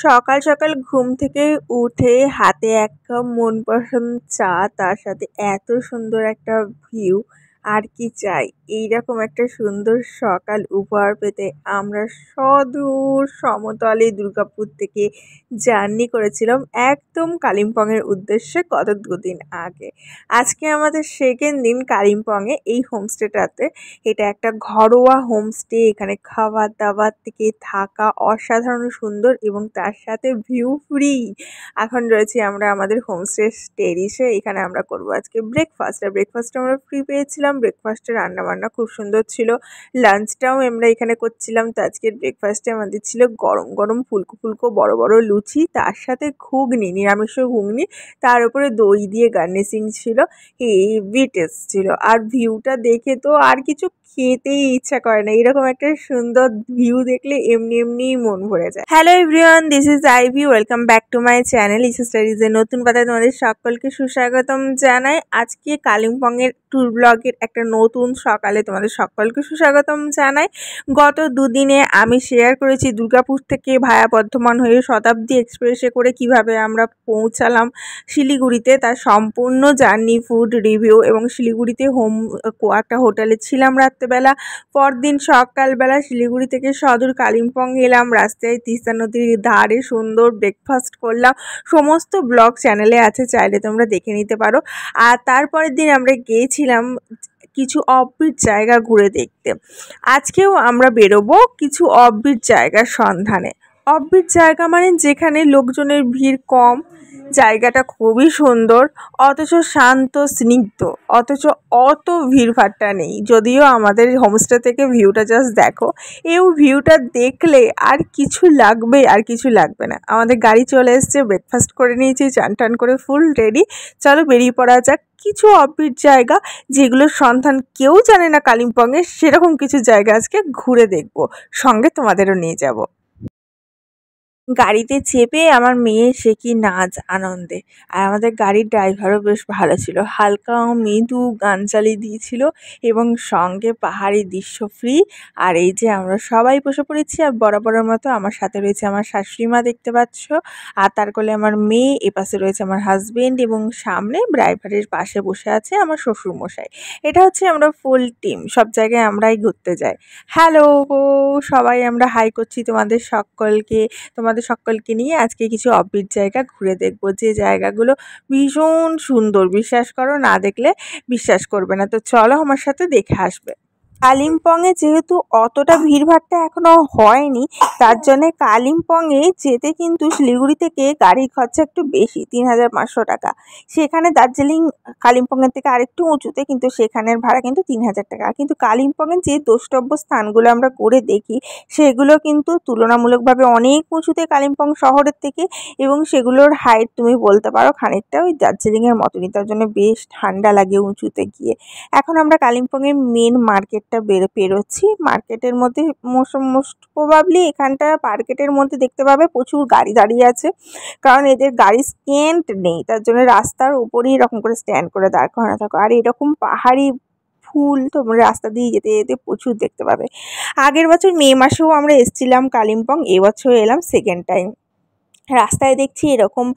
সকাল সকাল ঘুম থেকে উঠে হাতে এক কাপ মন পছন্দ চা, তার সাথে এত সুন্দর একটা ভিউ, আর কি চাই। এইরকম একটা সুন্দর সকাল উপহার পেতে আমরা সদূর সমতলে দুর্গাপুর থেকে জার্নি করেছিলাম একদম কালিম্পংয়ের উদ্দেশ্যে গত দুদিন আগে। আজকে আমাদের সেকেন্ড দিন কালিম্পংয়ে এই হোমস্টেটাতে। এটা একটা ঘরোয়া হোমস্টে, এখানে খাবার দাবার থেকে থাকা অসাধারণ সুন্দর এবং তার সাথে ভিউ ফ্রি। এখন রয়েছি আমরা আমাদের হোমস্টে টেরিসে। এখানে আমরা করব আজকে ব্রেকফাস্ট, আর ব্রেকফাস্টে আমরা ফ্রি পেয়েছিলাম। ব্রেকফাস্টে রান্নাবান্না খুব সুন্দর ছিল, লাঞ্চটাও আমরা এখানে করছিলাম। তো আজকের ব্রেকফাস্টে আমাদের ছিল গরম গরম ফুলকো ফুলকো বড় বড় লুচি, তার সাথে ঘুগনি, নিরামিষ ঘুগনি, তার উপরে দই দিয়ে গার্নিশিং ছিল। হেভি টেস্ট ছিল, আর ভিউটা দেখে তো আর কিছু খেতেই ইচ্ছা করে না। এরকম একটা সুন্দর ভিউ দেখলে এমনি এমনিই মন ভরে যায়। Hello everyone, this is Ivy, welcome back to my channel EC studies এর নতুন পাতায় তোমাদের সকলকে সুস্বাগতম জানাই। আজকে কালিম্পংয়ের ট্যুর ব্লগের একটা নতুন সকালে তোমাদের সকলকে সুস্বাগতম জানাই। গত দুদিনে আমি শেয়ার করেছি দুর্গাপুর থেকে ভায়া বর্ধমান হয়ে শতাব্দী এক্সপ্রেসে করে কিভাবে আমরা পৌঁছালাম শিলিগুড়িতে, তার সম্পূর্ণ জার্নি, ফুড রিভিউ, এবং শিলিগুড়িতে একটা হোটেলে ছিলাম রাত্রেবেলা। পরদিন সকালবেলা শিলিগুড়ি থেকে সদূর কালিম্পং এলাম, রাস্তায় তিস্তা নদীর ধারে সুন্দর ব্রেকফাস্ট করলাম। সমস্ত ব্লগ চ্যানেলে আছে, চাইলে তোমরা দেখে নিতে পারো। আর তারপরের দিন আমরা গিয়েছিলাম কিছু অফবিট জায়গা ঘুরে দেখতে। আজকেও আমরা বেরোবো কিছু অফবিট জায়গার সন্ধানে। অফবিট জায়গা মানে যেখানে লোকজনের ভিড় কম, জায়গাটা খুবই সুন্দর, অথচ শান্ত স্নিগ্ধ, অথচ অত ভিড়ভাট্টা নেই। যদিও আমাদের হোমস্টে থেকে ভিউটা জাস্ট দেখো, এই ভিউটা দেখলে আর কিছু লাগবে আর কিছু লাগবে না। আমাদের গাড়ি চলে এসছে, ব্রেকফাস্ট করে নিয়েছি, চান টান করে ফুল রেডি, চলো বেরিয়ে পড়া যাক। কিছু অফবিট জায়গা যেগুলোর সন্ধান কেউ জানে না কালিম্পংয়ে, সেরকম কিছু জায়গা আজকে ঘুরে দেখবো, সঙ্গে তোমাদেরও নিয়ে যাব। গাড়িতে চেপে আমার মেয়ে সে কি নাচ আনন্দে, আর আমাদের গাড়ির ড্রাইভারও বেশ ভালো ছিল, হালকা মৃদু গান চালিয়ে দিয়েছিল, এবং সঙ্গে পাহাড়ি দৃশ্য ফ্রি। আর এই যে আমরা সবাই বসে পড়েছি, আর বরাবরের মতো আমার সাথে রয়েছে আমার শাশুড়ি মা, দেখতে পাচ্ছ, আর তার কোলে আমার মেয়ে, এপাশে রয়েছে আমার হাজবেন্ড, এবং সামনে ড্রাইভারের পাশে বসে আছে আমার শ্বশুর মশাই। এটা হচ্ছে আমরা ফুল টিম, সব জায়গায় আমরাই ঘুরতে যাই। হ্যালো সবাই, আমরা হাই করছি তোমাদের সকলকে নিয়ে আজকে কিছু অফবিট জায়গা ঘুরে দেখব, যে জায়গাগুলো ভীষণ সুন্দর। বিশ্বাস করো, না দেখলে বিশ্বাস করবে না। তো চলো আমার সাথে দেখে আসবে। কালিম্পংয়ে যেহেতু অতটা ভিড়ভাট্টা এখনো হয়নি, তার জন্যে কালিম্পংয়ে যেতে কিন্তু শিলিগুড়ি থেকে গাড়ির খরচা একটু বেশি, ৩,৫০০ টাকা। সেখানে দার্জিলিং কালিম্পংয়ের থেকে আরেকটু উঁচুতে, কিন্তু সেখানের ভাড়া কিন্তু ৩,০০০ টাকা। কিন্তু কালিম্পংয়ের যে দ্রষ্টব্য স্থানগুলো আমরা করে দেখি, সেগুলো কিন্তু তুলনামূলকভাবে অনেক উঁচুতে কালিম্পং শহরের থেকে, এবং সেগুলোর হাইট তুমি বলতে পারো খানিকটা ওই দার্জিলিংয়ের মতনই, তার জন্য বেশ ঠান্ডা লাগে উঁচুতে গিয়ে। এখন আমরা কালিম্পংয়ের মেন মার্কেটটা পেরোচ্ছি। মার্কেটের মধ্যে মোস্ট প্রবাবলি এখানটা মার্কেটের মধ্যে দেখতে পাবে প্রচুর গাড়ি দাঁড়িয়ে আছে, কারণ এদের গাড়ি স্ট্যান্ড নেই, তার জন্য রাস্তার উপরেই এরকম করে স্ট্যান্ড করে দাঁড় করানো থাকে। আর এরকম পাহাড়ি ফুল তোমরা রাস্তা দিয়ে যেতে যেতে প্রচুর দেখতে পাবে। আগের বছর মে মাসেও আমরা এসেছিলাম কালিম্পং, এবছর এলাম সেকেন্ড টাইম। রাস্তায় দেখছি এরকম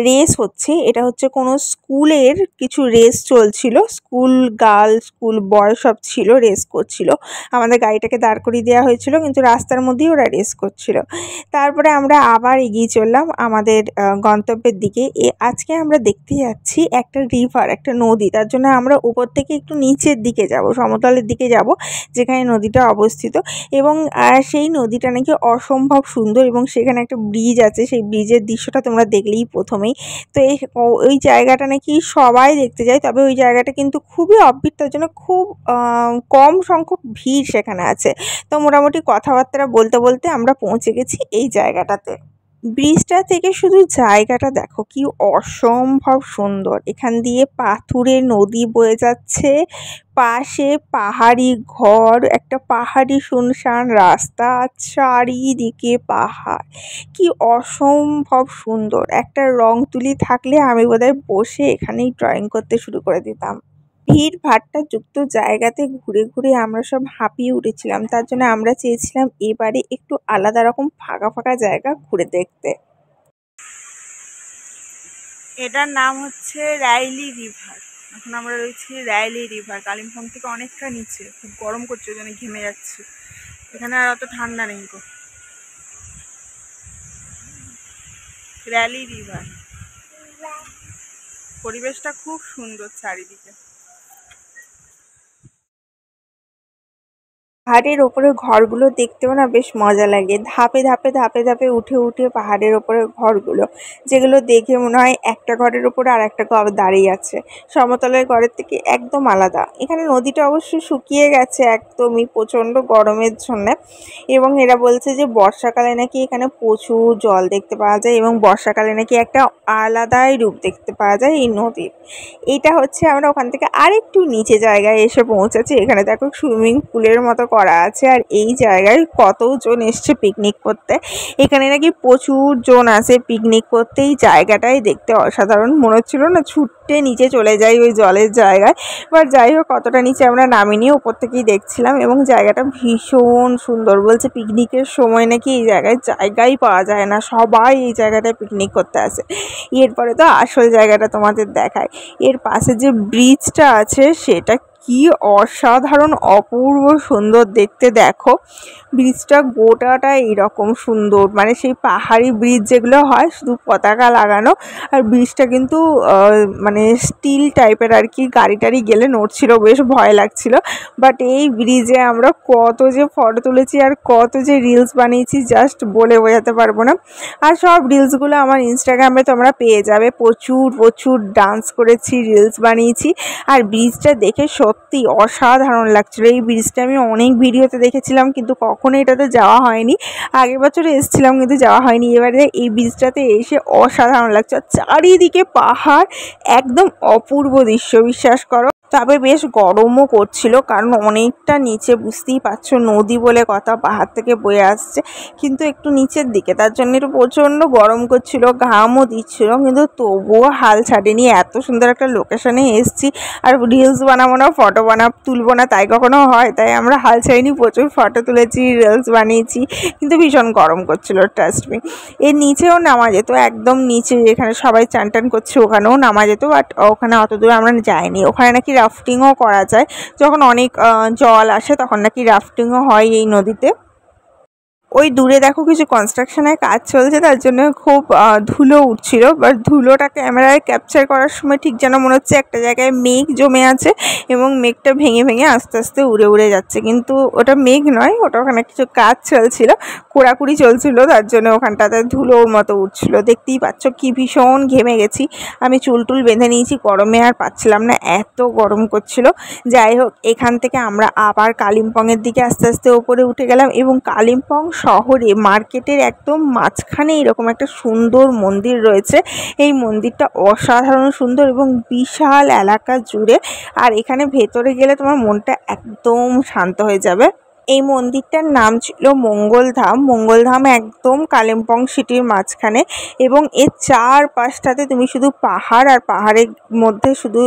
রেস হচ্ছে, এটা হচ্ছে কোনো স্কুলের কিছু রেস চলছিল, স্কুল গার্ল স্কুল বয় সব ছিল, রেস করছিল। আমাদের গাড়িটাকে দাঁড় করিয়ে দেওয়া হয়েছিল, কিন্তু রাস্তার মধ্যেই ওরা রেস করছিল। তারপরে আমরা আবার এগিয়ে চললাম আমাদের গন্তব্যের দিকে। আজকে আমরা দেখতে যাচ্ছি একটা রিভার, একটা নদী, তার জন্য আমরা উপর থেকে একটু নিচের দিকে যাব, সমতলের দিকে যাব, যেখানে নদীটা অবস্থিত। এবং সেই নদীটা নাকি অসম্ভব সুন্দর, এবং সেখানে একটা ব্রিজ আছে, সেই ব্রিজের দৃশ্যটা তোমরা দেখলেই প্রথমেই। তো ওই জায়গাটা নাকি সবাই দেখতে যায়, তবে ওই জায়গাটা কিন্তু খুবই অফবিট, তার জন্য খুব কম সংখ্যক ভিড় সেখানে আছে। তো মোটামুটি কথাবার্তা বলতে বলতে আমরা পৌঁছে গেছি এই জায়গাটাতে। ব্রিজটা থেকে শুধু জায়গাটা দেখো কি অসম্ভব সুন্দর, এখান দিয়ে পাথুরে নদী বয়ে যাচ্ছে, পাশে পাহাড়ি ঘর, একটা পাহাড়ি শুনশান রাস্তা, চারিদিকে পাহাড়, কি অসম্ভব সুন্দর। একটা রং তুলি থাকলে আমি বোধহয় বসে এখানেই ড্রয়িং করতে শুরু করে দিতাম। ভিড় ভাট্টা যুক্ত জায়গাতে ঘুরে ঘুরে আমরা সব হাঁপিয়ে উঠেছিলাম। তার জন্য আমরা চেয়েছিলাম এবারে একটু আলাদা রকম ফাঁকা ফাঁকা জায়গা ঘুরে দেখতে। এটার নাম হচ্ছে রাইলি রিভার। এখন আমরা রয়েছি রাইলি রিভার, কালিম্পং থেকে অনেকটা নিচে। খুব গরম করছে, ওই জন্য ঘেমে যাচ্ছে। এখানে আর অত ঠান্ডা নেই গো। রাইলি রিভার, পরিবেশটা খুব সুন্দর চারিদিকে। পাহাড়ের ওপরে ঘরগুলো দেখতেও না বেশ মজা লাগে। ধাপে ধাপে ধাপে ধাপে উঠে উঠে পাহাড়ের ওপরে ঘরগুলো, যেগুলো দেখে মনে হয় একটা ঘরের ওপরে আর একটা ঘর দাঁড়িয়ে আছে, সমতলের ঘরের থেকে একদম আলাদা। এখানে নদীটা অবশ্য শুকিয়ে গেছে একদমই প্রচণ্ড গরমের জন্য, এবং এরা বলছে যে বর্ষাকালে নাকি এখানে প্রচুর জল দেখতে পাওয়া যায় এবং বর্ষাকালে নাকি একটা আলাদাই রূপ দেখতে পাওয়া যায় এই নদীর। এটা হচ্ছে আমরা ওখান থেকে আরেকটু নিচে জায়গায় এসে পৌঁছেছি। এখানে দেখো সুইমিং পুলের মতো করা আছে, আর এই জায়গায় কতজন এসছে পিকনিক করতে। এখানে নাকি প্রচুর জন আসে পিকনিক করতে। এই জায়গাটাই দেখতে অসাধারণ মনে হচ্ছিল না ছুটে নিচে চলে যাই ওই জলের জায়গায়। এবার যাই হোক, কতটা নিচে আমরা নামিনি, ওপর থেকেই দেখছিলাম, এবং জায়গাটা ভীষণ সুন্দর। বলছে পিকনিকের সময় নাকি এই জায়গায় পাওয়া যায় না, সবাই এই জায়গাটায় পিকনিক করতে আসে। এরপরে তো আসল জায়গাটা তোমাদের দেখায়। এর পাশে যে ব্রিজটা আছে সেটা কি অসাধারণ অপূর্ব সুন্দর দেখতে। দেখো ব্রিজটা গোটাটা এরকম সুন্দর, মানে সেই পাহাড়ি ব্রিজ যেগুলো হয় শুধু পতাকা লাগানো, আর ব্রিজটা কিন্তু মানে স্টিল টাইপের আর কি। গাড়ি টাড়ি গেলে নড়ছিল, বেশ ভয় লাগছিল। বাট এই ব্রিজে আমরা কত যে ফটো তুলেছি আর কত যে রিলস বানিয়েছি জাস্ট বলে বোঝাতে পারবো না। আর সব রিলসগুলো আমার ইনস্টাগ্রামে তোমরা পেয়ে যাবে। প্রচুর প্রচুর ডান্স করেছি, রিলস বানিয়েছি। আর ব্রিজটা দেখে সত্যি অসাধারণ লাগছিল। এই ব্রিজটা আমি অনেক ভিডিওতে দেখেছিলাম, কিন্তু কখনো এটাতে যাওয়া হয়নি। আগের বছরে এসেছিলাম কিন্তু যাওয়া হয়নি। এবারে এই ব্রিজটাতে এসে অসাধারণ লাগছে। চারিদিকে পাহাড়, একদম অপূর্ব দৃশ্য, বিশ্বাস করো। তবে বেশ গরমও করছিল, কারণ অনেকটা নিচে, বুঝতেই পারছো নদী বলে কথা, পাহাড় থেকে বয়ে আসছে কিন্তু একটু নিচের দিকে, তার জন্য একটু প্রচণ্ড গরম করছিল, ঘামও দিচ্ছিল, কিন্তু তবুও হাল ছাড়েনি। এত সুন্দর একটা লোকেশনে এসেছি, আর রিলস বানাবো না, ফটো তুলবো না তাই কখনো হয়? তাই আমরা হাল ছাড়িনি, প্রচুর ফটো তুলেছি, রিলস বানিয়েছি, কিন্তু ভীষণ গরম করছিল, ট্রাস্ট মি। এর নিচেও নামা যেত, একদম নিচে যেখানে সবাই চান টান করছে ওখানেও নামা যেত, বাট ওখানে অত দূর আমরা যাইনি। ওখানে নাকি রাফটিংও করা যায়, যখন অনেক জল আসে তখন নাকি রাফটিংও হয় এই নদীতে। ওই দূরে দেখো কিছু কনস্ট্রাকশনের কাজ চলছে, তার জন্য খুব ধুলো উঠছিল। বাট ধুলোটা ক্যামেরায় ক্যাপচার করার সময় ঠিক যেন মনে হচ্ছে একটা জায়গায় মেঘ জমে আছে এবং মেঘটা ভেঙে ভেঙে আস্তে আস্তে উড়ে উড়ে যাচ্ছে, কিন্তু ওটা মেঘ নয়, ওটা ওখানে কিছু কাজ চলছিল, খোঁড়াখুড়ি চলছিল, তার জন্য ওখানটাতে ধুলোর মতো উঠছিল। দেখতেই পাচ্ছ কি ভীষণ ঘেমে গেছি। আমি চুল টুল বেঁধে নিয়েছি, গরমে আর পাচ্ছিলাম না, এত গরম করছিল। যাই হোক, এখান থেকে আমরা আবার কালিম্পংয়ের দিকে আস্তে আস্তে ওপরে উঠে গেলাম, এবং কালিম্পং শহরে মার্কেটের একদম মাঝখানে এরকম একটা সুন্দর মন্দির রয়েছে। এই মন্দিরটা অসাধারণ সুন্দর এবং বিশাল এলাকা জুড়ে, আর এখানে ভেতরে গেলে তোমার মনটা একদম শান্ত হয়ে যাবে। এই মন্দিরটার নাম ছিল মঙ্গলধাম। মঙ্গলধাম একদম কালিম্পং সিটির মাঝখানে, এবং এর চারপাশটাতে তুমি শুধু পাহাড়, আর পাহাড়ের মধ্যে শুধু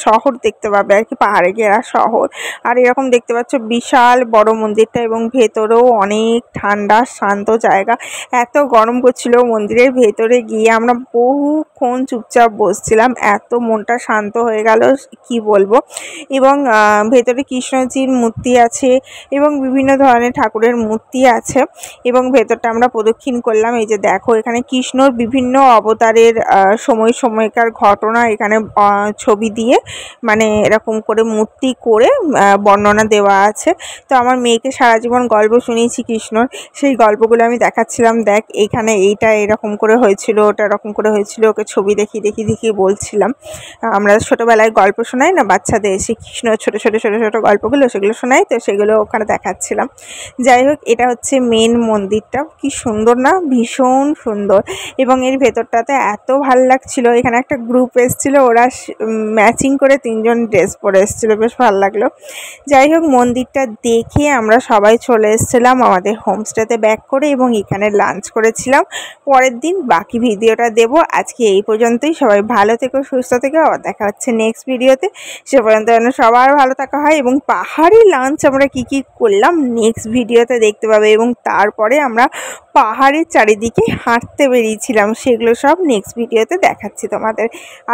শহর দেখতে পাবে আর কি, পাহাড়ে ঘেরা শহর। আর এরকম দেখতে পাচ্ছ বিশাল বড় মন্দিরটা, এবং ভেতরেও অনেক ঠান্ডা শান্ত জায়গা। এত গরম করছিল, মন্দিরের ভেতরে গিয়ে আমরা বহুক্ষণ চুপচাপ বসছিলাম, এত মনটা শান্ত হয়ে গেল কি বলবো। এবং ভেতরে কৃষ্ণজির মূর্তি আছে এবং বিভিন্ন ধরনের ঠাকুরের মূর্তি আছে, এবং ভেতরটা আমরা প্রদক্ষিণ করলাম। এই যে দেখো, এখানে কৃষ্ণর বিভিন্ন অবতারের সময়কার ঘটনা এখানে ছবি দিয়ে, মানে এরকম করে মূর্তি করে বর্ণনা দেওয়া আছে। তো আমার মেয়েকে সারা জীবন গল্প শুনিয়েছি কৃষ্ণর, সেই গল্পগুলো আমি দেখাচ্ছিলাম, দেখ এইখানে এইটা এরকম করে হয়েছিল, ওটা এরকম করে হয়েছিল, ওকে ছবি দেখিয়ে বলছিলাম। আমরা ছোটোবেলায় গল্প শোনাই না বাচ্চাদের, সেই কৃষ্ণ ছোটো ছোটো ছোটো ছোটো গল্পগুলো, সেগুলো শোনাই, তো সেগুলো ওখানে দেখাচ্ছিলাম। যাই হোক, এটা হচ্ছে মেন মন্দিরটা। কি সুন্দর না, ভীষণ সুন্দর। এবং এর ভেতরটাতে এত ভালো লাগছিল। এখানে একটা গ্রুপ এসেছিল, ওরা ম্যাচিং করে 3জন ড্রেস পরে এসেছিলো, বেশ ভালো লাগলো। যাই হোক, মন্দিরটা দেখে আমরা সবাই চলে এসেছিলাম আমাদের হোমস্টেতে ব্যাক করে, এবং এখানে লাঞ্চ করেছিলাম। পরের দিন বাকি ভিডিওটা দেব। আজকে এই পর্যন্তই। সবাই ভালো থেকো, সুস্থ থেকো, আবার দেখা হচ্ছে নেক্সট ভিডিওতে। সে পর্যন্ত যেন সবার ভালো থাকা হয়। এবং পাহাড়ি লাঞ্চ আমরা কি কি করলাম নেক্সট ভিডিওতে দেখতে পাবে। এবং তারপরে আমরা পাহাড়ের চারিদিকে হাঁটতে বেরিয়েছিলাম, সেগুলো সব নেক্সট ভিডিওতে দেখাচ্ছি তোমাদের।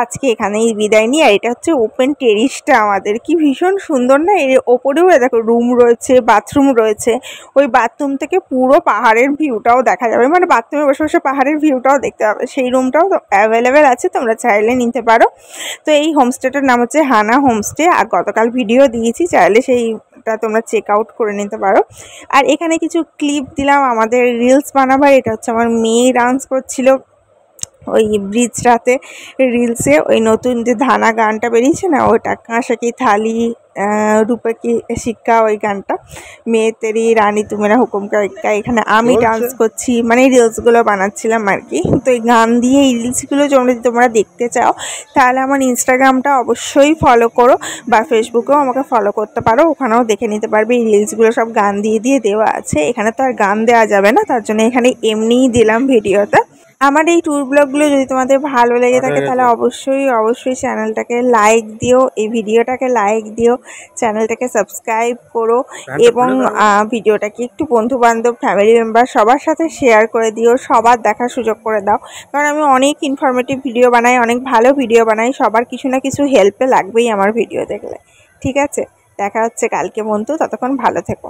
আজকে এখানেই বিদায় নিই। আর এটা হচ্ছে ওপেন টেরিসটা আমাদের, কি ভীষণ সুন্দর না। এর ওপরেও দেখো রুম রয়েছে, বাথরুম রয়েছে। ওই বাথরুম থেকে পুরো পাহাড়ের ভিউটাও দেখা যাবে, মানে বাথরুমে বসে বসে পাহাড়ের ভিউটাও দেখতে পাবে। সেই রুমটাও অ্যাভেলেবেল আছে, তোমরা চাইলে নিতে পারো। তো এই হোমস্টেটার নাম হচ্ছে হানা হোমস্টে। আর গতকাল ভিডিও দিয়েছি, চাইলে সেইটা তোমরা চেক আউট করে নিতে পারো। আর এখানে কিছু ক্লিপ দিলাম আমাদের রিলস বানাবার। এটা হচ্ছে আমার মেয়ে ডান্স করছিল ওই ব্রিজটাতে রিলসে, ওই নতুন যে ধানা গানটা বেরিয়েছে না, ওটা কাঁসা কি থালি রূপে কি শিক্ষা, ওই গানটা মেয়ে তেরি রানী তুমেরা হুকুম কা। এখানে আমি ডান্স করছি, মানে রিলসগুলো বানাচ্ছিলাম আর কি। তো এই গান দিয়ে এই রিলসগুলো যদি তোমরা দেখতে চাও তাহলে আমার ইনস্টাগ্রামটা অবশ্যই ফলো করো, বা ফেসবুকেও আমাকে ফলো করতে পারো, ওখানেও দেখে নিতে পারবে। এই রিলসগুলো সব গান দিয়ে দিয়ে দেওয়া আছে, এখানে তো আর গান দেওয়া যাবে না, তার জন্য এখানে এমনিই দিলাম ভিডিওতে। আমার এই ট্যুর ব্লগগুলো যদি তোমাদের ভালো লেগে থাকে তাহলে অবশ্যই চ্যানেলটাকে লাইক দিও, এই ভিডিওটাকে লাইক দিও, চ্যানেলটাকে সাবস্ক্রাইব করো, এবং ভিডিওটাকে একটু বন্ধুবান্ধব ফ্যামিলি মেম্বার সবার সাথে শেয়ার করে দিও, সবার দেখার সুযোগ করে দাও। কারণ আমি অনেক ইনফরমেটিভ ভিডিও বানাই, অনেক ভালো ভিডিও বানাই, সবার কিছু না কিছু হেল্পে লাগবেই আমার ভিডিও দেখলে। ঠিক আছে, দেখা হচ্ছে কালকে বন্ধু, ততক্ষণ ভালো থেকো।